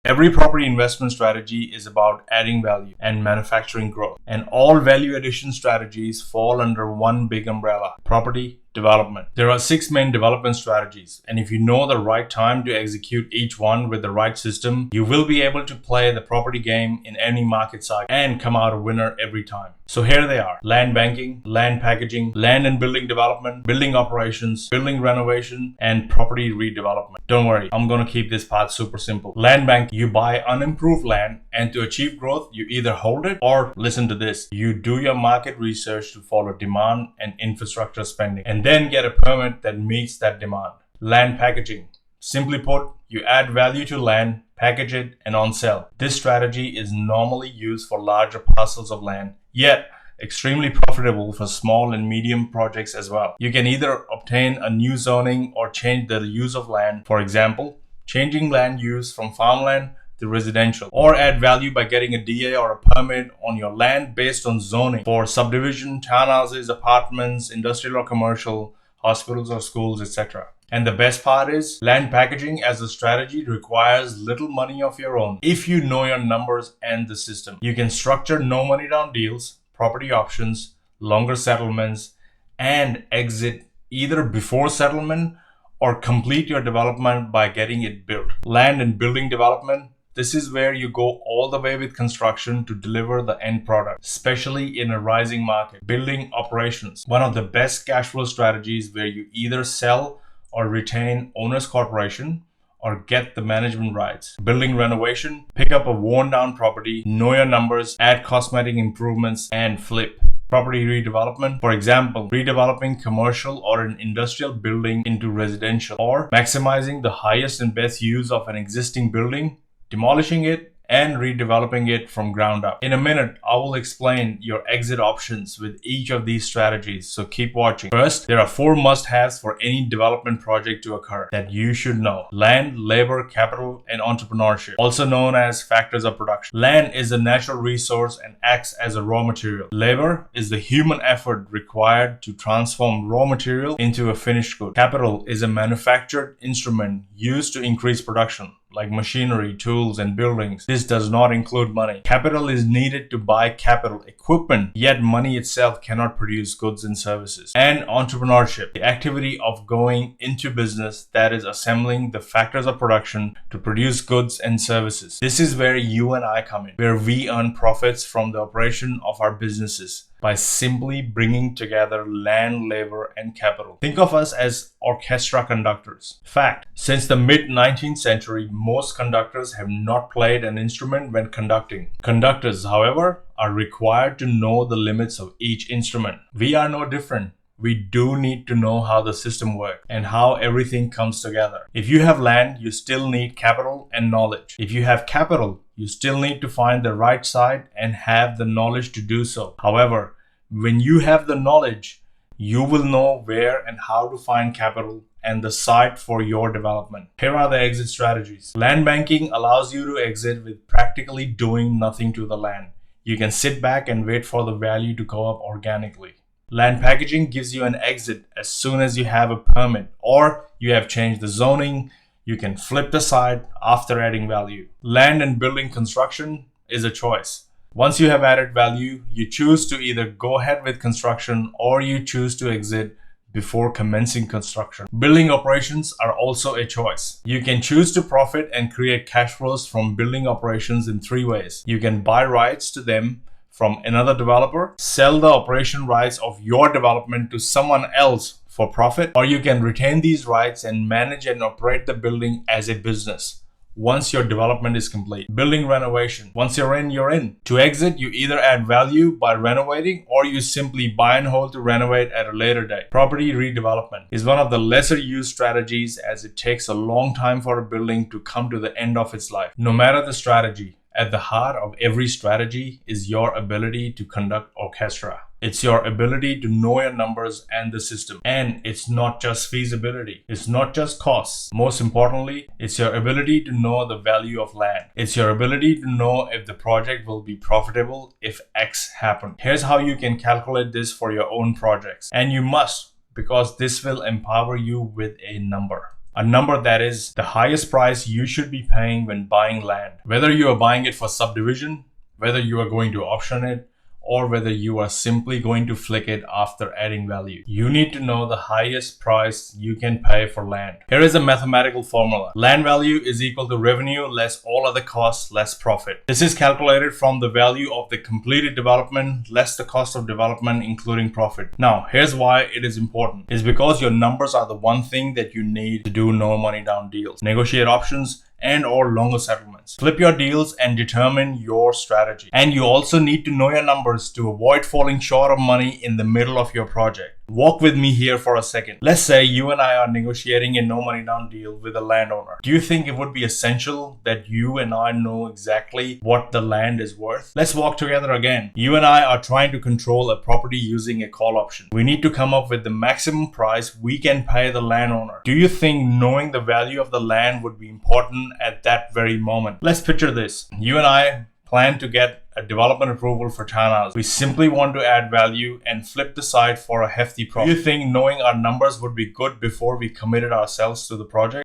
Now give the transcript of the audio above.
Every property investment strategy is about adding value and manufacturing growth. And all value addition strategies fall under one big umbrella: property development. There are 6 main development strategies, and if you know the right time to execute each one with the right system, you will be able to play the property game in any market cycle and come out a winner every time. So here they are: land banking, land packaging, land and building development, building operations, building renovation, and property redevelopment. Don't worry, I'm gonna keep this part super simple. Land banking: you buy unimproved land, and to achieve growth, you either hold it or, listen to this, you do your market research to follow demand and infrastructure spending, and then get a permit that meets that demand. Land packaging: simply put, you add value to land, package it, and on-sell. This strategy is normally used for larger parcels of land, yet extremely profitable for small and medium projects as well. You can either obtain a new zoning or change the use of land, for example, changing land use from farmland to residential, or add value by getting a DA or a permit on your land based on zoning for subdivision, townhouses, apartments, industrial or commercial, hospitals or schools, etc. And the best part is, land packaging as a strategy requires little money of your own if you know your numbers and the system. You can structure no money down deals, property options, longer settlements, and exit either before settlement or complete your development by getting it built. Land and building development: this is where you go all the way with construction to deliver the end product, especially in a rising market. Building operations: one of the best cash flow strategies, where you either sell or retain owner's corporation or get the management rights. Building renovation: pick up a worn down property, know your numbers, add cosmetic improvements, and flip. Property redevelopment: for example, redeveloping commercial or an industrial building into residential, or maximizing the highest and best use of an existing building, demolishing it, and redeveloping it from ground up. In a minute, I will explain your exit options with each of these strategies, so keep watching. First, there are 4 must-haves for any development project to occur that you should know: land, labor, capital, and entrepreneurship, also known as factors of production. Land is a natural resource and acts as a raw material. Labor is the human effort required to transform raw material into a finished good. Capital is a manufactured instrument used to increase production, like machinery, tools, and buildings. This does not include money. Capital is needed to buy capital equipment, yet money itself cannot produce goods and services. And entrepreneurship: the activity of going into business, that is assembling the factors of production to produce goods and services. This is where you and I come in, where we earn profits from the operation of our businesses by simply bringing together land, labor, and capital. Think of us as orchestra conductors. Fact: since the mid-19th century, most conductors have not played an instrument when conducting. Conductors, however, are required to know the limits of each instrument. We are no different. We do need to know how the system works and how everything comes together. If you have land, you still need capital and knowledge. If you have capital, you still need to find the right side and have the knowledge to do so. However, when you have the knowledge, you will know where and how to find capital and the site for your development. Here are the exit strategies. Land banking allows you to exit with practically doing nothing to the land. You can sit back and wait for the value to go up organically. Land packaging gives you an exit as soon as you have a permit or you have changed the zoning. You can flip the site after adding value. Land and building construction is a choice. Once you have added value, you choose to either go ahead with construction or you choose to exit before commencing construction. Building operations are also a choice. You can choose to profit and create cash flows from building operations in 3 ways. You can buy rights to them from another developer, sell the operation rights of your development to someone else for profit, or you can retain these rights and manage and operate the building as a business once your development is complete. Building renovation: once you're in, you're in. To exit, you either add value by renovating or you simply buy and hold to renovate at a later date. Property redevelopment is one of the lesser used strategies, as it takes a long time for a building to come to the end of its life. No matter the strategy, at the heart of every strategy is your ability to conduct orchestra. It's your ability to know your numbers and the system. And it's not just feasibility. It's not just costs. Most importantly, it's your ability to know the value of land. It's your ability to know if the project will be profitable if X happens. Here's how you can calculate this for your own projects. And you must, because this will empower you with a number. A number that is the highest price you should be paying when buying land. Whether you are buying it for subdivision, whether you are going to option it, or whether you are simply going to flick it after adding value. You need to know the highest price you can pay for land. Here is a mathematical formula. Land value is equal to revenue less all other costs less profit. This is calculated from the value of the completed development less the cost of development including profit. Now, here's why it is important. It's because your numbers are the one thing that you need to do no money down deals, negotiate options, and or longer settlements. Flip your deals and determine your strategy. And you also need to know your numbers to avoid falling short of money in the middle of your project. Walk with me here for a second. Let's say you and I are negotiating a no money down deal with a landowner. Do you think it would be essential that you and I know exactly what the land is worth? Let's walk together again. You and I are trying to control a property using a call option. We need to come up with the maximum price we can pay the landowner. Do you think knowing the value of the land would be important at that very moment? Let's picture this. You and I plan to get a development approval for townhouse. We simply want to add value and flip the site for a hefty profit. Do you think knowing our numbers would be good before we committed ourselves to the project?